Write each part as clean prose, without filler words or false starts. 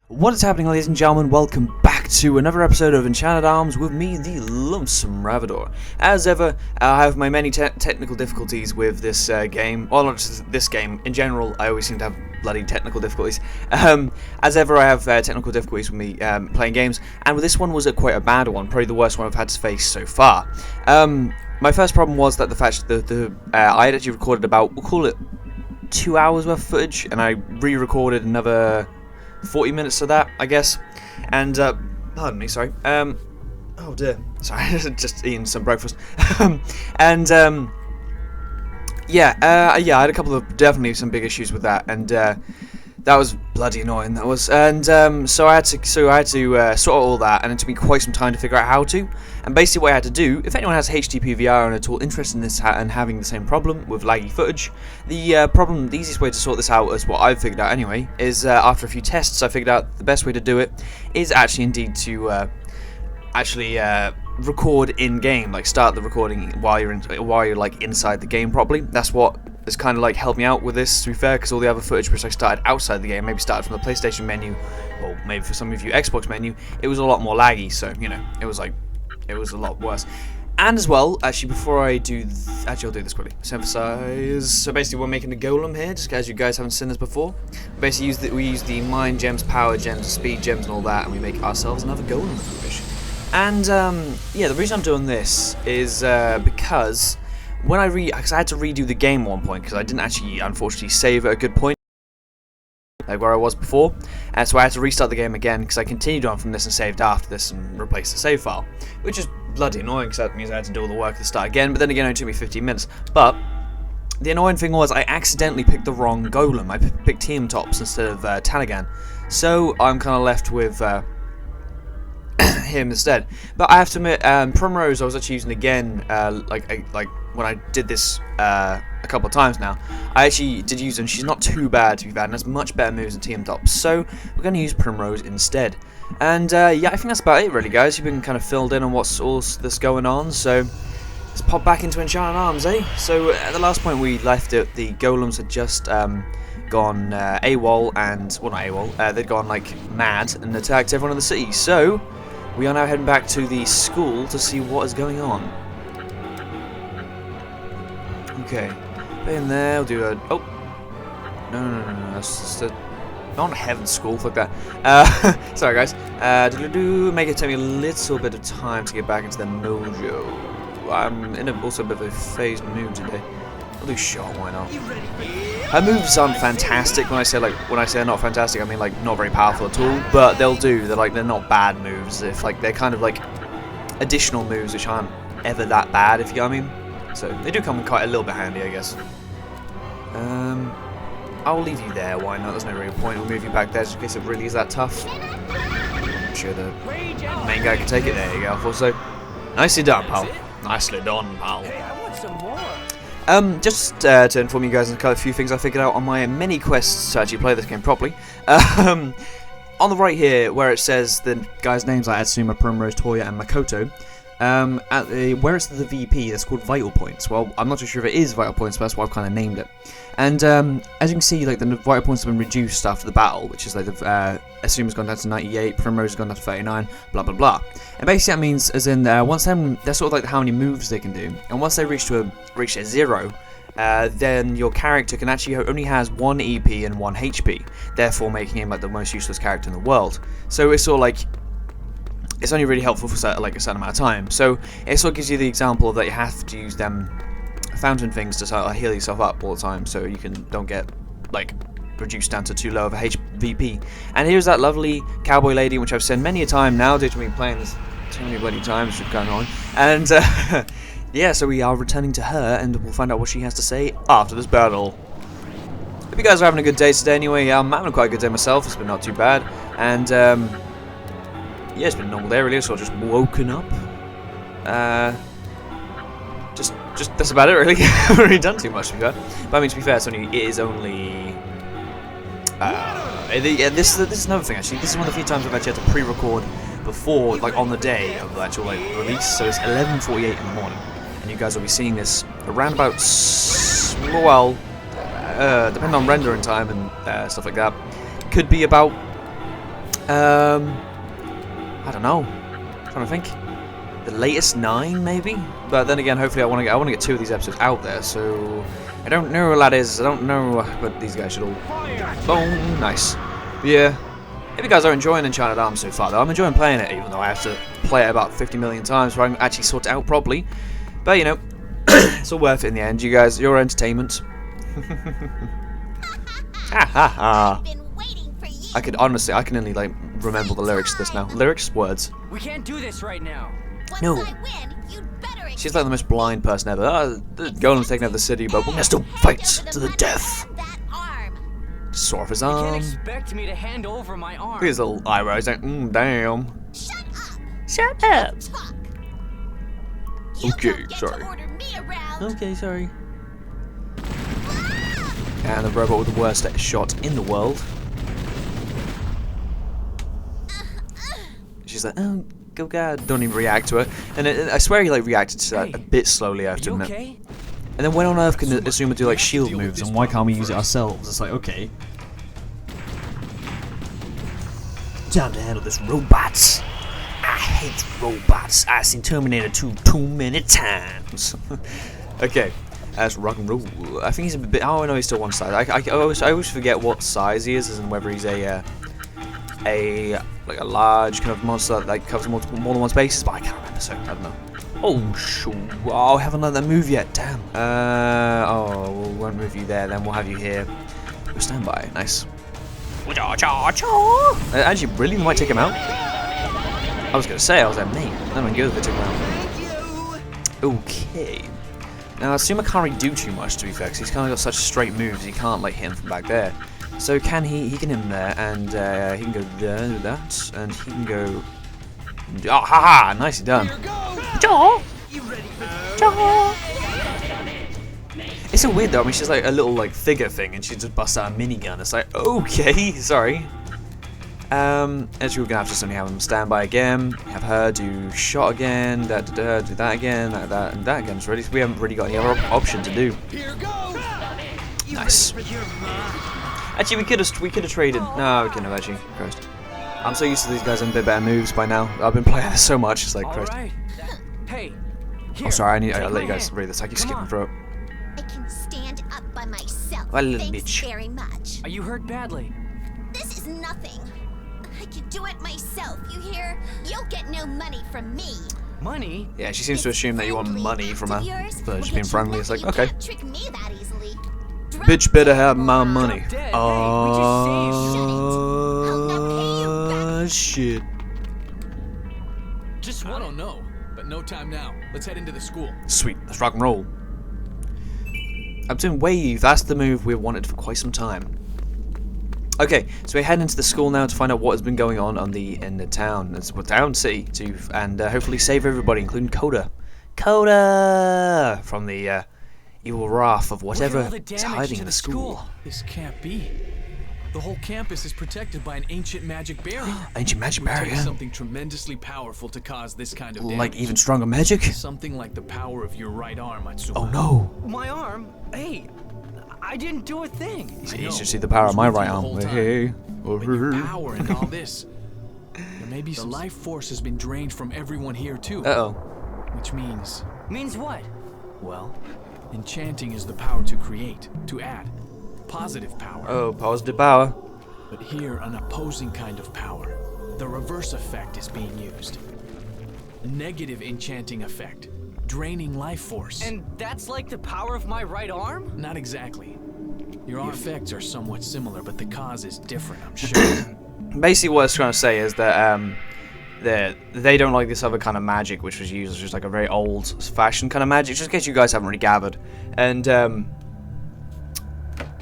What is happening, ladies and gentlemen? Welcome back to another episode of Enchanted Arms with me, TheLonesomeRavidor. As ever, I have my many technical difficulties with this game. Well, not just this game. In general, I always seem to have bloody technical difficulties. As ever, I have technical difficulties with me playing games, and with this one was quite a bad one. Probably the worst one I've had to face so far. My first problem was that the fact that I had actually recorded about, we'll call it 2 hours worth of footage, and I re-recorded another 40 minutes of that, I guess. And pardon me, sorry. Oh dear, sorry, just eating some breakfast. Yeah, I had a couple of definitely some big issues with that, and that was bloody annoying. That was, and so I had to sort out all that, and it took me quite some time to figure out how to. And basically, what I had to do, if anyone has HTTP VR and at all interested in this and having the same problem with laggy footage, the easiest way to sort this out, is what I've figured out anyway, is after a few tests, I figured out the best way to do it is actually indeed to record in game, like start the recording while you're like inside the game properly. That's what has kind of like helped me out with this, to be fair, because all the other footage which I started outside the game, maybe started from the PlayStation menu, or maybe for some of you Xbox menu, it was a lot more laggy, so you know, it was a lot worse. And as well, actually, before I do, I'll do this quickly. So emphasize. So basically, we're making a golem here, just as you guys haven't seen this before. Basically, we use the mind gems, power gems, speed gems, and all that, and we make ourselves another golem fish. And yeah, the reason I'm doing this is because when because I had to redo the game at one point because I didn't actually, unfortunately, save at a good point, like where I was before, and so I had to restart the game again because I continued on from this and saved after this and replaced the save file, which is bloody annoying because that means I had to do all the work at the start again. But then again, it only took me 15 minutes. But the annoying thing was I accidentally picked the wrong golem. I picked Team Tops instead of Tanagan, so I'm kind of left with him instead. But I have to admit, Primrose I was actually using again, like when I did this a couple of times now. I actually did use her, and she's not too bad, to be fair, and has much better moves than Team Tops, so we're going to use Primrose instead. And yeah, I think that's about it really, guys. You've been kind of filled in on what's all this going on, so let's pop back into Enchanted Arms, eh? So at the last point we left it, the golems had just gone A.W.O.L, and, well, not A.W.O.L, they'd gone like mad and attacked everyone in the city, so we are now heading back to the school to see what is going on. Okay, in there, we'll do a... Oh! No, that's just a... Not Heaven's School, fuck that. Sorry guys. Make it take me a little bit of time to get back into the mojo. I'm in also a bit of a phased mood today. I'll do shot, why not? Her moves aren't fantastic. When I say they're not fantastic, I mean like not very powerful at all. But they'll do. They're not bad moves. If like they're kind of like additional moves which aren't ever that bad, if you know what I mean. So they do come quite a little bit handy, I guess. I'll leave you there. Why not? There's no real point. We'll move you back there just in case it really is that tough. I'm sure the main guy can take it. There you go. I thought so. Nicely done, pal. Nicely done, pal. Hey, I want some more. Just to inform you guys on a few things I figured out on my many quests to actually play this game properly. On the right here, where it says the guys' names like Atsuma, Primrose, Toya, and Makoto, where it's the VP, that's called Vital Points. Well, I'm not too sure if it is Vital Points, but that's why I've kind of named it. And as you can see, like the Vital Points have been reduced after the battle, which is like the Asuma's gone down to 98, Primrose has gone down to 39, blah blah blah. And basically that means, as in, once that's sort of like how many moves they can do, and once they reach a 0, then your character can actually only has 1 EP and 1 HP, therefore making him like the most useless character in the world. So it's sort of like, it's only really helpful for a certain amount of time. So it sort of gives you the example of that you have to use them fountain things to sort of heal yourself up all the time, so you don't get like reduced down to too low of a HVP. And here's that lovely cowboy lady, which I've said many a time now due to me playing this too many bloody times going on. And yeah, so we are returning to her, and we'll find out what she has to say after this battle. Hope you guys are having a good day today. Anyway, I'm having quite a good day myself. It's been not too bad, and yeah, it's been a normal day really, so I've just woken up. Just that's about it really. I haven't really done too much to be fair. But I mean, to be fair, it is only... yeah, this is another thing actually. This is one of the few times I've actually had to pre-record before, like on the day of the actual like release. So it's 11:48 in the morning, and you guys will be seeing this around about, well, depending on rendering time and stuff like that, could be about I don't know. I'm trying to think. The latest 9, maybe. But then again, hopefully, I want to get 2 of these episodes out there. So I don't know what that is. I don't know, but these guys should all. Boom, nice. But yeah. If you guys are enjoying Enchanted Arms so far, though, I'm enjoying playing it, even though I have to play it about 50 million times before I can actually sort it out properly. But you know, it's all worth it in the end. You guys, your entertainment. Ha ha ha. I can only like remember the lyrics to this now. Lyrics, words. We can't do this right now. No. She's like the most blind person ever. The Golem's taking over the city, but we're gonna still fight to the death. Saw off his You arm. can't expect me to hand over my arm. Look at his little eyebrows. Like, damn. Shut up. Okay, sorry. Okay, sorry. And the robot with the worst shot in the world. She's like, oh, go God. Don't even react to her. And I swear he like reacted to that a bit slowly, I have to admit. Okay? And then when on earth can Asuma do like shield moves, and why can't we use it ourselves? It's like, okay. Time to handle this, robots. I hate robots. I've seen Terminator 2 too many times. Okay, that's rock and roll. I think he's a bit. Oh no, he's still one size. I always forget what size he is, and whether he's a large kind of monster that like covers more than one spaces. But I can't remember, so I don't know. Oh shoot! Oh, I haven't learned that move yet. Damn. Oh, we won't move you there. Then we'll have you here. Go stand by. Nice. Actually, really, we might take him out. I was gonna say, I was like, mate, that would go if they took him out. Okay. Now, Asuma can't really do too much, to be fair, because he's kind of got such straight moves, he can't, like, hit him from back there. So can he can hit him there, and he can go there, do that, and he can go... Oh, haha! Nicely done. It's so weird, though. I mean, she's like a little, like, figure thing, and she just busts out a minigun. It's like, okay, sorry. Actually, we're gonna have to suddenly have him stand by again, have her do shot again, do that again, that, and that again. So we haven't really got any other option to do. Nice. Actually, we could have traded. No, we couldn't have actually. Christ. I'm so used to these guys having a bit better moves by now. I've been playing this so much. It's like Christ. Right. Hey. Oh, sorry. I'll let you guys read this. I keep skipping through it. I can stand up by myself. Well, little Thanks bitch. very much. Are you hurt badly? This is nothing. I can do it myself, you hear? You'll get no money from me. Money? Yeah, she seems to assume that you want money from her. But she's being friendly. It's like, You okay. can't trick me that easily. Bitch better have my money. Dead. Shit. Just I don't know, but no time now. Let's head into the school. Sweet, let's rock and roll. I'm doing wave. That's the move we've wanted for quite some time. Okay, so we're heading into the school now to find out what has been going on in the town. It's town city, and hopefully save everybody, including Cota. Cota from the evil wrath of whatever is hiding in the school. This can't be. The whole campus is protected by an ancient magic barrier. Ancient magic It would take barrier. something tremendously powerful to cause this kind of damage. Like even stronger magic? Something like the power of your right arm, Atsuma. Oh no! My arm? Hey, I didn't do a thing. You should see the power of my right arm. Hey. But your power in all this. There may be the life force has been drained from everyone here too. Uh-oh. Which means, Means what? well, enchanting is the power to create, to add. Positive power. Oh, positive power. But here, an opposing kind of power. The reverse effect is being used. A negative enchanting effect. Draining life force. And that's like the power of my right arm? Not exactly. Your effects are somewhat similar, but the cause is different, I'm sure. Basically, what it's trying to say is that they don't like this other kind of magic, which was used as just like a very old-fashioned kind of magic. Just in case you guys haven't really gathered. And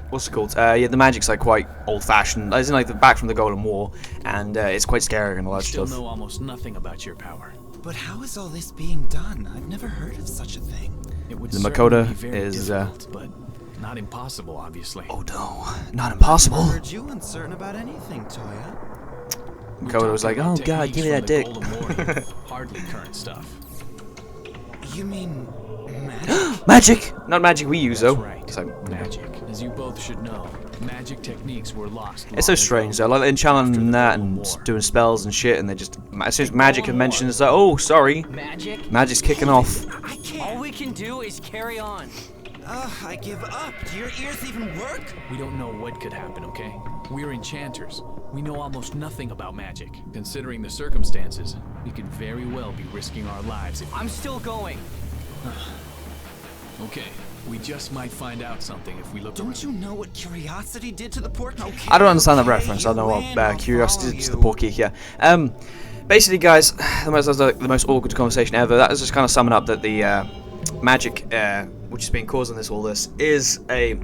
what's it called? Yeah, the magic's like quite old-fashioned, as in like back from the Golem War, and it's quite scary and all that Still stuff. know almost nothing about your power. But how is all this being done? I've never heard of such a thing. It would The certainly Makota be very is, difficult, but not impossible, obviously. Oh no, not impossible. Heard you uncertain about anything, Toya. We're Makota was like, talking oh about god, give me that dick. techniques from the Golem War, hardly current stuff. You mean Magic? Magic! Not magic we use, though. That's right. So, Magic. As you both should know, magic techniques were lost. it's so long strange, ago. though. Like, enchanting and that After the and Golem War. doing spells and shit, and they just... As soon as magic mentions, it's like, oh, sorry. Magic? Magic's kicking off. I can't. All we can do is carry on. I give up. Do your ears even work? We don't know what could happen, okay? We're enchanters. We know almost nothing about magic. Considering the circumstances, we could very well be risking our lives if... I'm still going. Okay, we just might find out something if we look Don't you know what curiosity did to the poor kid? I don't understand that reference. I don't know what curiosity is to the poor geek, yeah. Basically, guys, the most awkward conversation ever. That is just kind of summing up that the magic, which is being caused in all this, is a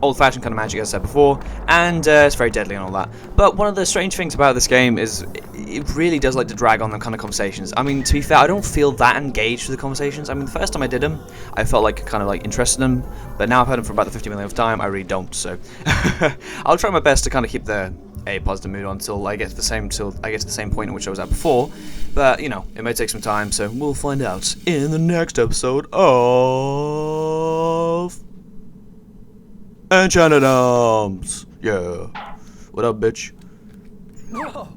old-fashioned kind of magic, as I said before, and it's very deadly and all that. But one of the strange things about this game is it really does like to drag on them kind of conversations. I mean, to be fair, I don't feel that engaged with the conversations. I mean, the first time I did them, I felt like kind of like interested in them, but now I've had them for about the 50 millionth time, I really don't. So I'll try my best to kind of keep a positive mood on until I get to the same point at which I was at before. But you know, it may take some time, so we'll find out in the next episode of Enchanted Arms. Yeah. What up, bitch? Whoa!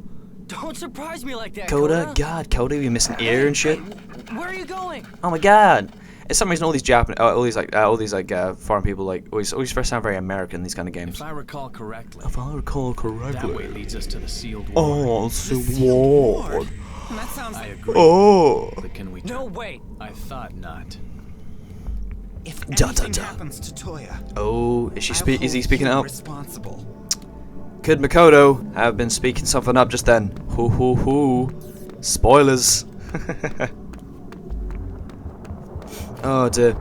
Don't surprise me like that, Cota? God, Cota, you missing ear and shit? Where are you going? Oh my god. For some reason, all these foreign people always first sound very American in these kind of games. If I recall correctly, If I recall that way correctly. leads us to the sealed ward. Oh, it's the ward. That sounds I like agree. Oh. But can we? No, wait. I thought not. if Dun, dun, anything dun. happens to Toya. Oh, is he is he speaking out? out? Responsible. Could Makoto have been speaking something up just then? Hoo hoo hoo. Spoilers. Oh dear.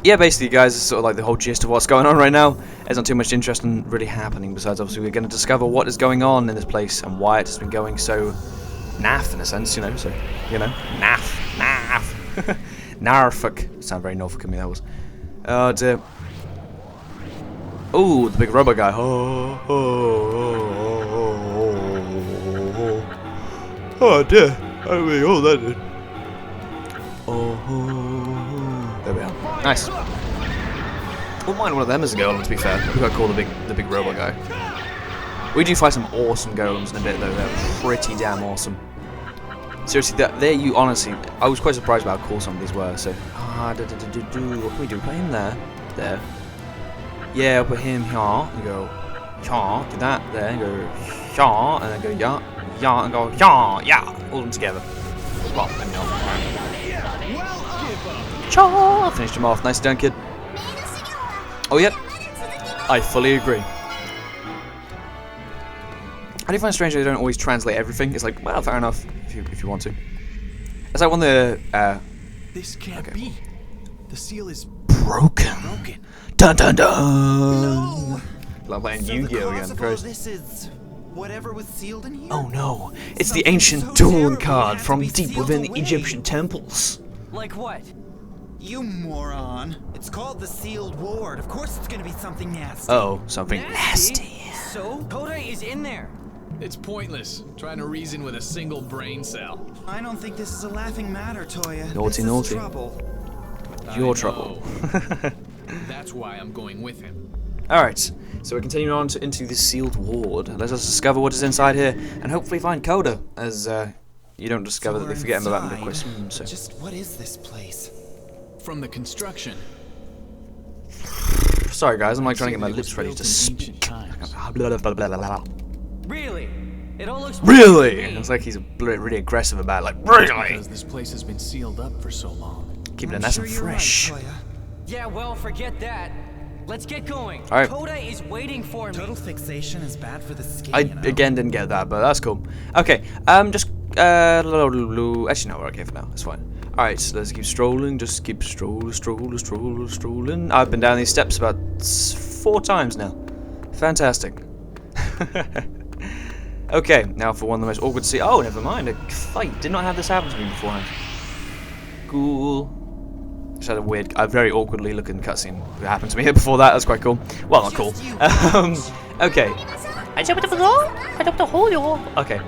Yeah, basically, guys, it's sort of like the whole gist of what's going on right now. There's not too much interesting really happening, besides obviously we're going to discover what is going on in this place and why it has been going so naff in a sense, you know, so, you know, naff. Narfuck. Sound very Norfolk to me, that was. Oh dear. Oh, the big rubber guy. Oh dear. I mean, oh, that did. Oh, there we are. Nice. Wouldn't mind one of them as a golem, to be fair. We've got to call the big robot guy. We do find some awesome golems in a bit, though. They're pretty damn awesome. Seriously, you honestly, I was quite surprised about how cool some of these were. So, what can we do? Put him there. There. Yeah, put him here. And go, yeah, do that. There, and go, yeah, and then go, yeah, and go, yeah. All of them together. Well, maybe not. Cha! Finished him off. Nice done, kid. Oh, yep. I fully agree. I do find it strange they don't always translate everything. It's like, well, fair enough, if you want to. It's like one of the, This can't be. The seal is broken. Dun dun dun! No! Like playing So Yu-Gi-Oh! the cause again, of all Christ. this is whatever was sealed in here? Oh no, it's the Something ancient so Dawn terrible card had to from be deep sealed within the away. Egyptian temples. Like what? You moron. It's called the sealed ward. Of course it's gonna be something nasty. Oh, something nasty. So, Cota is in there. It's pointless trying to reason with a single brain cell. I don't think this is a laughing matter, Toya. Naughty, this is naughty. trouble. Your I trouble. know. That's why I'm going with him. Alright, so we're continuing on into the sealed ward. Let us discover what is inside here, and hopefully find Cota, as you don't discover that we're they forget him about him inside. quiz. So. Just what is this place? From the construction. Sorry guys, I'm like trying to get my It was lips ready built to in speak. ancient times. Blah, blah, blah, blah, blah. Really? It all looks Really? to me. It's like he's really aggressive about it, like, really? Because this place has been sealed up for so long. Keeping it I'm nice sure and you're fresh. Right, Toya. Yeah, well, forget that. Let's get going. All right. Cota is waiting for me. Total fixation is bad for the skin. I you know? again didn't get that, but that's cool. Okay, actually no, we're okay for now. It's fine. All right, so let's keep strolling. Just keep strolling. I've been down these steps about 4 times now. Fantastic. Okay, now for one of the most awkward scenes. Oh, never mind. A fight. Did not have this happen to me beforehand. Cool. Just had a very awkwardly looking cutscene that happened to me here before that. That's quite cool. Well, not cool. Okay. I jumped over the door. I jumped the hole. Okay.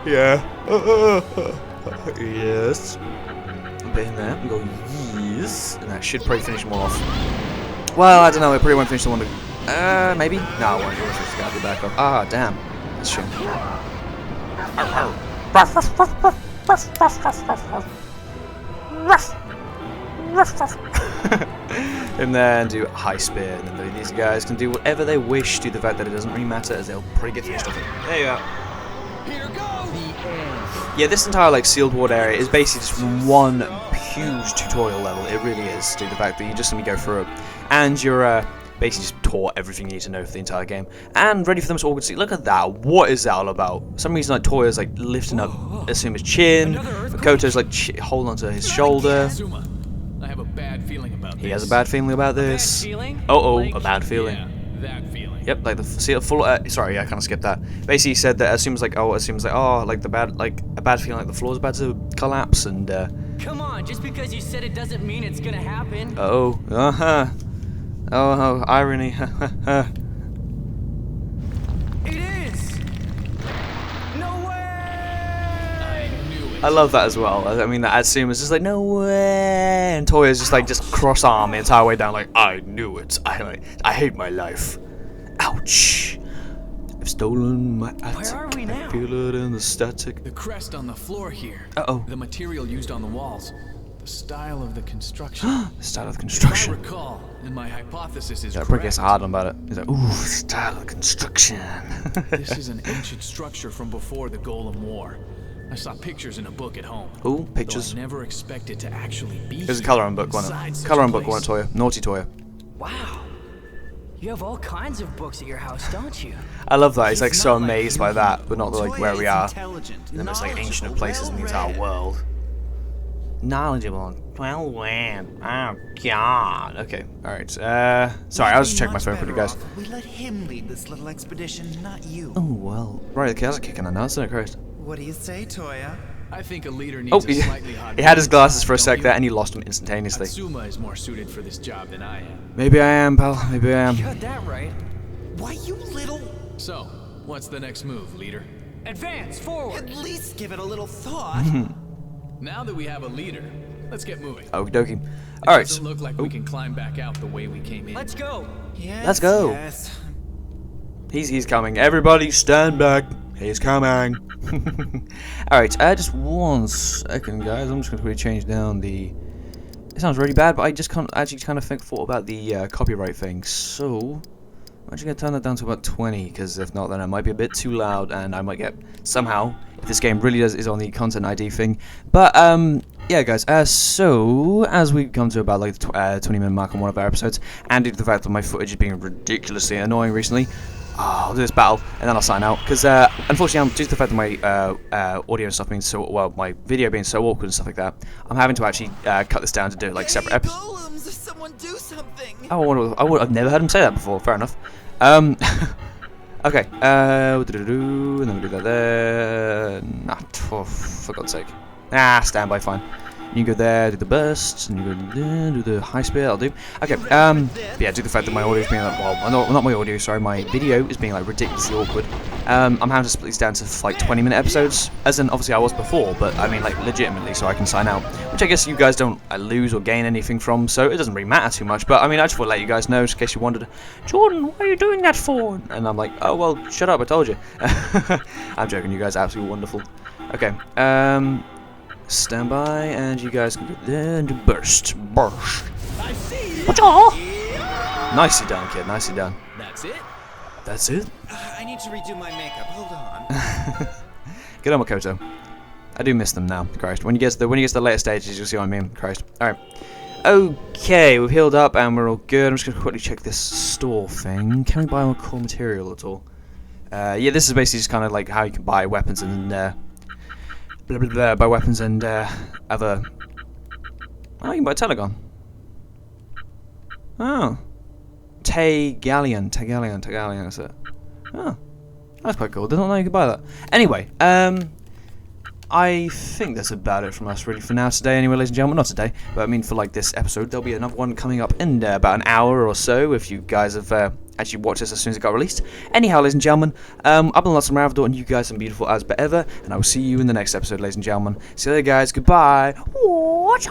Yeah. Yes. Put in there and go yes, and that should probably finish them all off. Well, I don't know. It probably won't finish the one. Maybe. No, it won't finish the guy at the back up. Ah, damn. That's a shame. And then do high spear, and then these guys can do whatever they wish due to the fact that it doesn't really matter, as they'll probably get finished off. There you go. Here goes! Yeah, this entire like sealed ward area is basically just one huge tutorial level. It really is, due to the fact that you just let me go through it, and you're basically just taught everything you need to know for the entire game, and ready for them to all see. Look at that! What is that all about? For some reason, like Toya's like lifting up Asuma's chin, Koto's like holding onto his shoulder. Asuma, I have a bad feeling about this. He has a bad feeling about this. Feeling? A bad feeling. Yeah, that feeling. Yep, like the full. Sorry, I kind of skipped that. Basically, he said that Asuma's like, a bad feeling, like the floor's about to collapse, and Come on, just because you said it doesn't mean it's gonna happen. Irony. It is! No way! I knew it. I love that as well. I mean, that Asuma's just like, no way, and Toya's just like, just cross-arm the entire way down, like, I knew it. I hate my life. Ouch. I've stolen my attic. Where are we now? I feel it in the static. The crest on the floor here. Uh-oh. The material used on the walls. The style of the construction. Style of If I construction. recall, and my hypothesis is Yeah, Brick gets correct, hard about it. He's like, ooh, style of construction. this is an ancient structure from before the Golem War. I saw pictures in a book at home. Ooh, Though pictures. I never expected to actually be There's a here coloring book, wasn't inside it? such Coloring a book, place. wasn't it, Toya? Naughty Toya. Wow. You have all kinds of books at your house, don't you? I love that. He's like He's so not like amazed you. by that, but not like Toya where we is are. intelligent, In the most like ancient of knowledgeable, places in the entire well-read. world. Knowledgeable. Well read. Oh god. Okay. Alright. Sorry, I was just checking my phone for you guys. We let him lead this little expedition, not you. Oh well. Right, the cows are kicking on now, isn't it, Christ? What do you say, Toya? I think a leader Oh, needs a slightly hotter he had his glasses for a don't sec you? there, and he lost them instantaneously. Atsuma is more suited for this job than I am. Maybe I am, pal. Maybe I am. You got that right. Why, you little... So, what's the next move, leader? Advance, forward. At least give it a little thought. Now that we have a leader, let's get moving. Okie dokie. It Alright. doesn't look like we can climb back out the way we came in. Let's go. Yes, Let's go. Yes. He's coming. Everybody stand back. He's coming. Alright, just 1 second, guys. I'm just going to quickly change down the... It sounds really bad, but I just can't actually kind of thought about the copyright thing. So, I'm actually going to turn that down to about 20, because if not, then it might be a bit too loud, and I might get, somehow, if this game really is on the content ID thing. But, yeah, guys, so, as we come to about, like, the 20-minute mark on one of our episodes, and due to the fact that my footage is being ridiculously annoying recently, I'll do this battle, and then I'll sign out, because, unfortunately, due to the fact that my audio and stuff being so, well, my video being so awkward and stuff like that, I'm having to actually cut this down to do, like, separate episodes. Golems, someone do something. Oh, I've never heard him say that before, fair enough. Okay, and then we do that there. Nah, for God's sake. Standby, fine. You go there, do the burst, and you go there, do the high speed, I'll do. Okay, but yeah, due to the fact that my audio is being like, well, not my audio, sorry, my video is being like ridiculously awkward. I'm having to split these down to like 20-minute episodes, as in obviously I was before, but I mean like legitimately, so I can sign out, which I guess you guys don't lose or gain anything from, so it doesn't really matter too much. But I mean, I just want to let you guys know, just in case you wondered, Jordan, what are you doing that for? And I'm like, oh well, shut up, I told you. I'm joking, you guys are absolutely wonderful. Okay, stand by, and you guys can go there and do burst. Burst. I see you. Nicely done, kid. Nicely done. That's it? That's it. I need to redo my makeup. Hold on. Get on, Makoto. I do miss them now. Christ. When you get to the later stages, you'll see what I mean. Christ. All right. Okay, we've healed up and we're all good. I'm just gonna quickly check this store thing. Can we buy more core material at all? Yeah, this is basically just kind of like how you can buy weapons and blah blah blah, buy weapons and other. Oh, you can buy a Telegon. Oh, Tegalion, that's it. Oh, that's quite cool. Didn't know you could buy that. Anyway, I think that's about it from us really for now today. Anyway, ladies and gentlemen, not today, but I mean for like this episode. There'll be another one coming up in about an hour or so if you guys have actually watch this as soon as it got released. Anyhow, ladies and gentlemen, I've been TheLonesomeRavidor, and you guys are beautiful as ever, and I will see you in the next episode, ladies and gentlemen. See you later, guys. Goodbye. Watch.